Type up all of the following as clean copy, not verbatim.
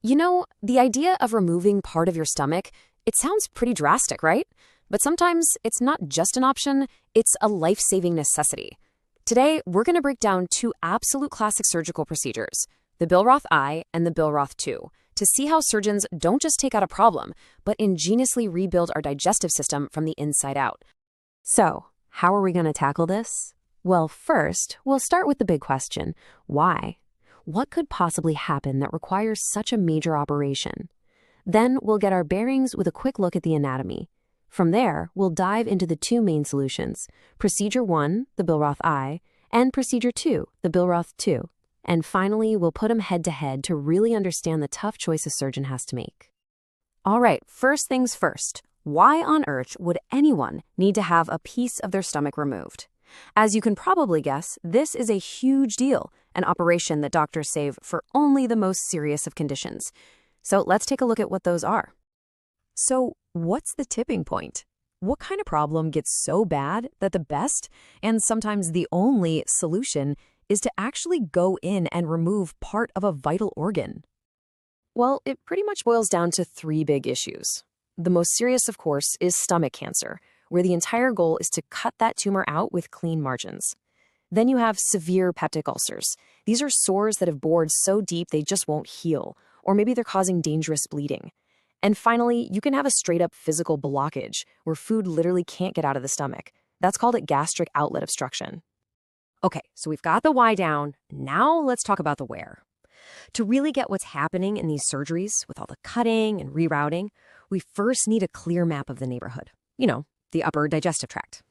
You know, the idea of removing part of your stomach, it sounds pretty drastic, right? But sometimes it's not just an option, it's a life-saving necessity. Today, we're going to break down two absolute classic surgical procedures, the Billroth I and the Billroth II, to see how surgeons don't just take out a problem, but ingeniously rebuild our digestive system from the inside out. So, how are we going to tackle this? Well, first, we'll start with the big question, why? What could possibly happen that requires such a major operation? Then we'll get our bearings with a quick look at the anatomy. From there, we'll dive into the two main solutions, Procedure 1, the Billroth I, and Procedure 2, the Billroth II. And finally, we'll put them head-to-head to really understand the tough choice a surgeon has to make. All right, first things first. Why on earth would anyone need to have a piece of their stomach removed? As you can probably guess, this is a huge deal, an operation that doctors save for only the most serious of conditions. So let's take a look at what those are. So what's the tipping point? What kind of problem gets so bad that the best, and sometimes the only, solution is to actually go in and remove part of a vital organ? Well, it pretty much boils down to three big issues. The most serious, of course, is stomach cancer, where the entire goal is to cut that tumor out with clean margins. Then you have severe peptic ulcers. These are sores that have bored so deep they just won't heal, or maybe they're causing dangerous bleeding. And finally, you can have a straight-up physical blockage, where food literally can't get out of the stomach. That's called a gastric outlet obstruction. Okay, so we've got the why down. Now let's talk about the where. To really get what's happening in these surgeries, with all the cutting and rerouting, we first need a clear map of the neighborhood. You know, the upper digestive tract.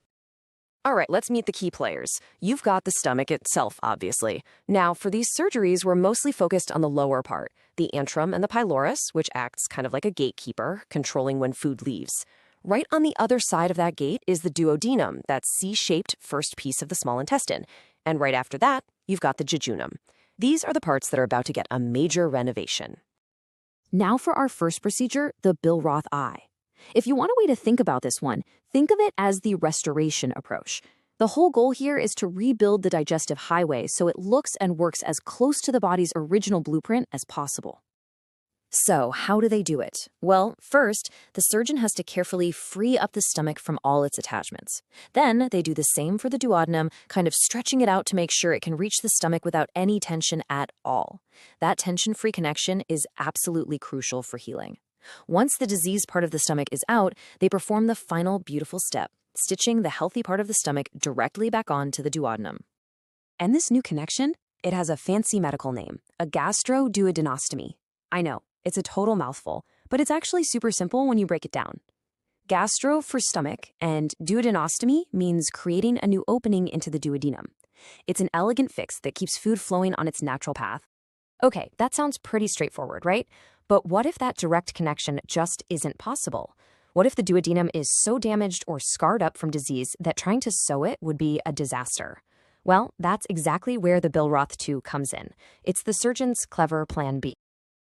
All right, let's meet the key players. You've got the stomach itself, obviously. Now, for these surgeries, we're mostly focused on the lower part, the antrum and the pylorus, which acts kind of like a gatekeeper, controlling when food leaves. Right on the other side of that gate is the duodenum, that C-shaped first piece of the small intestine. And right after that, you've got the jejunum. These are the parts that are about to get a major renovation. Now for our first procedure, the Billroth I. If you want a way to think about this one, think of it as the restoration approach. The whole goal here is to rebuild the digestive highway so it looks and works as close to the body's original blueprint as possible. So, how do they do it? Well, first, the surgeon has to carefully free up the stomach from all its attachments. Then, they do the same for the duodenum, kind of stretching it out to make sure it can reach the stomach without any tension at all. That tension-free connection is absolutely crucial for healing. Once the diseased part of the stomach is out, they perform the final beautiful step, stitching the healthy part of the stomach directly back onto the duodenum. And this new connection, it has a fancy medical name, a gastroduodenostomy. I know, it's a total mouthful, but it's actually super simple when you break it down. Gastro for stomach, and duodenostomy means creating a new opening into the duodenum. It's an elegant fix that keeps food flowing on its natural path. Okay, that sounds pretty straightforward, right? But what if that direct connection just isn't possible? What if the duodenum is so damaged or scarred up from disease that trying to sew it would be a disaster? Well, that's exactly where the Billroth II comes in. It's the surgeon's clever plan B.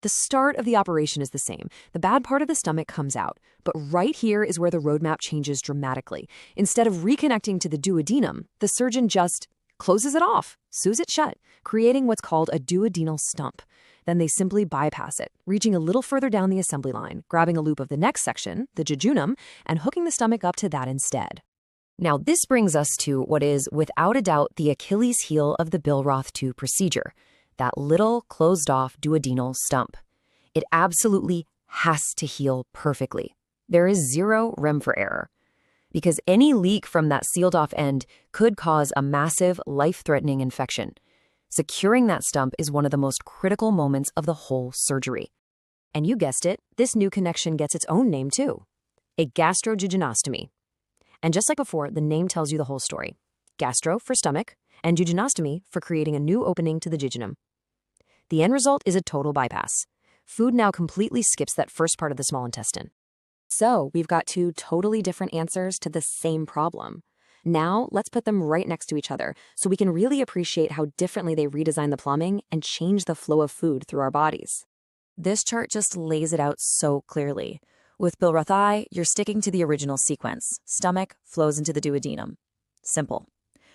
The start of the operation is the same. The bad part of the stomach comes out. But right here is where the roadmap changes dramatically. Instead of reconnecting to the duodenum, the surgeon just closes it off, sews it shut, creating what's called a duodenal stump. Then they simply bypass it, reaching a little further down the assembly line, grabbing a loop of the next section, the jejunum, and hooking the stomach up to that instead. Now, this brings us to what is, without a doubt, the Achilles heel of the Billroth II procedure, that little closed-off duodenal stump. It absolutely has to heal perfectly. There is zero room for error, because any leak from that sealed-off end could cause a massive, life-threatening infection. Securing that stump is one of the most critical moments of the whole surgery. And you guessed it, this new connection gets its own name too, a gastroduodenostomy. And just like before, the name tells you the whole story. Gastro for stomach, and duodenostomy for creating a new opening to the jejunum. The end result is a total bypass. Food now completely skips that first part of the small intestine. So we've got two totally different answers to the same problem. Now, let's put them right next to each other so we can really appreciate how differently they redesign the plumbing and change the flow of food through our bodies. This chart just lays it out so clearly. With Billroth I, you're sticking to the original sequence. Stomach flows into the duodenum. Simple.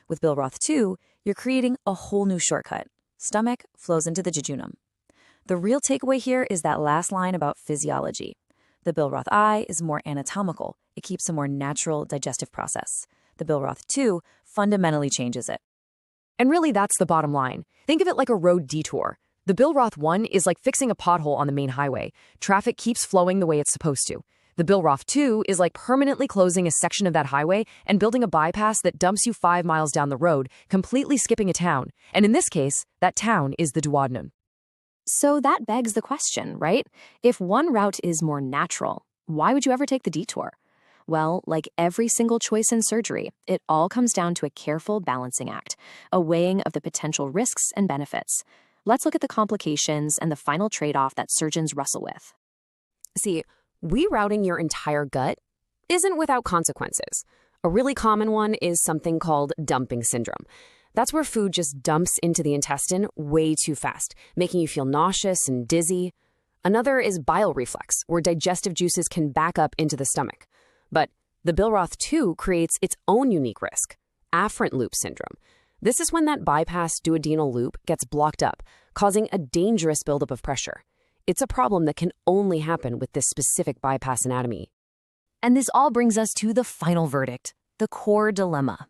With Billroth II, you're creating a whole new shortcut. Stomach flows into the jejunum. The real takeaway here is that last line about physiology. The Billroth I is more anatomical. It keeps a more natural digestive process. The Billroth II fundamentally changes it. And really, that's the bottom line. Think of it like a road detour. The Billroth 1 is like fixing a pothole on the main highway. Traffic keeps flowing the way it's supposed to. The Billroth 2 is like permanently closing a section of that highway and building a bypass that dumps you 5 miles down the road, completely skipping a town. And in this case, that town is the duodenum. So that begs the question, right? If one route is more natural, why would you ever take the detour? Well, like every single choice in surgery, it all comes down to a careful balancing act, a weighing of the potential risks and benefits. Let's look at the complications and the final trade-off that surgeons wrestle with. See, rerouting your entire gut isn't without consequences. A really common one is something called dumping syndrome. That's where food just dumps into the intestine way too fast, making you feel nauseous and dizzy. Another is bile reflux, where digestive juices can back up into the stomach. But the Billroth 2 creates its own unique risk, afferent loop syndrome. This is when that bypass duodenal loop gets blocked up, causing a dangerous buildup of pressure. It's a problem that can only happen with this specific bypass anatomy. And this all brings us to the final verdict, the core dilemma.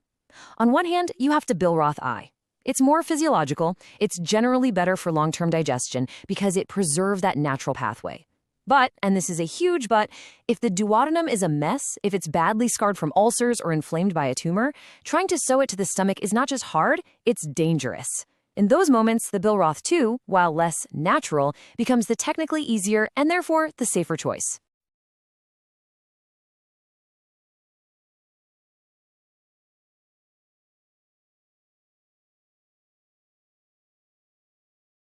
On one hand, you have the Billroth I. It's more physiological. It's generally better for long-term digestion because it preserves that natural pathway. But, and this is a huge but, if the duodenum is a mess, if it's badly scarred from ulcers or inflamed by a tumor, trying to sew it to the stomach is not just hard, it's dangerous. In those moments, the Billroth II, while less natural, becomes the technically easier and therefore the safer choice.